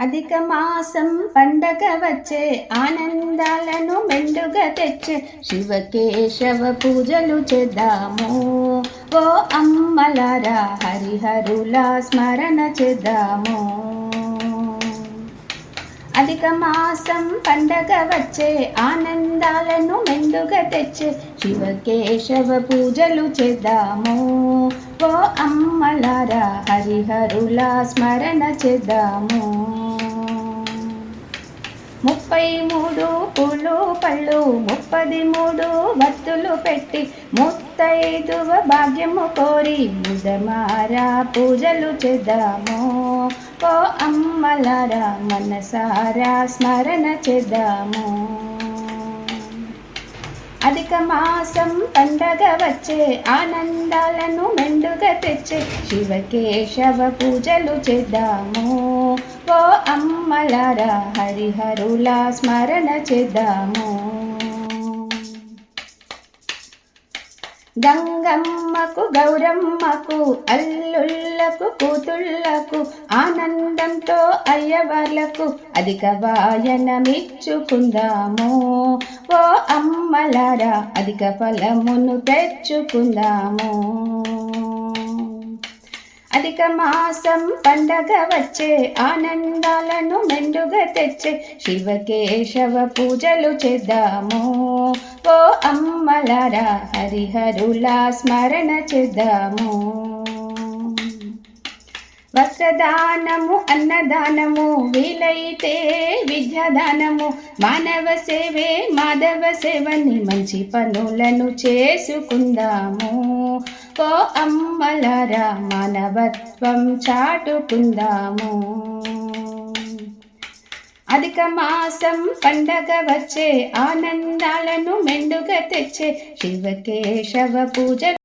అధిక మాసం పండగ వచ్చే ఆనందాలను మెండుగా తెచ్చే శివకేశవ పూజలు చేద్దాము. ఓ అమ్మలారా హరిహరుల స్మరణ చేద్దాము. అధిక మాసం పండగ వచ్చే ఆనందాలను మెండుగా తెచ్చే శివకేశవ పూజలు చేద్దాము. ఓ అమ్మలారా హరిహరుల స్మరణ చేద్దాము. 33 పూలు పళ్ళు 33 వత్తులు పెట్టి ముత్తైదువ భాగ్యము కోరి ముదమారా పూజలు చేద్దాము. ఓ అమ్మలారా మనసారా స్మరణ చేద్దాము. అధిక మాసం పండగ వచ్చే ఆనందాలను మెండుగా తెచ్చే శివకేశవ పూజలు చేద్దాము. ఓ అమ్మలారా హరిహరుల స్మరణ చేద్దాము. గంగమ్మకు గౌరమ్మకు అల్లుళ్ళకు కూతుళ్ళకు ఆనందంతో అయ్యవార్లకు అధిక వాయనమిచ్చుకుందాము. ఓ అమ్మలారా అధిక ఫలమును తెచ్చుకుందాము. అధిక మాసం పండగ వచ్చే ఆనందాలను మెండుగా తెచ్చే శివకేశవ పూజలు చేద్దాము. ఓ అమ్మలారా హరిహరుల స్మరణ చేద్దాము. వస్త్రదానము అన్నదానము వీలైతే విద్యాదానము మానవ సేవే మాధవ సేవని మంచి పనులను చేసుకుందాము. ఓ అమ్మలారా మానవత్వం చాటుకుందాము. అధిక మాసం పండగ వచ్చే ఆనందాలను మెండుగా తెచ్చే శివకేశవ పూజ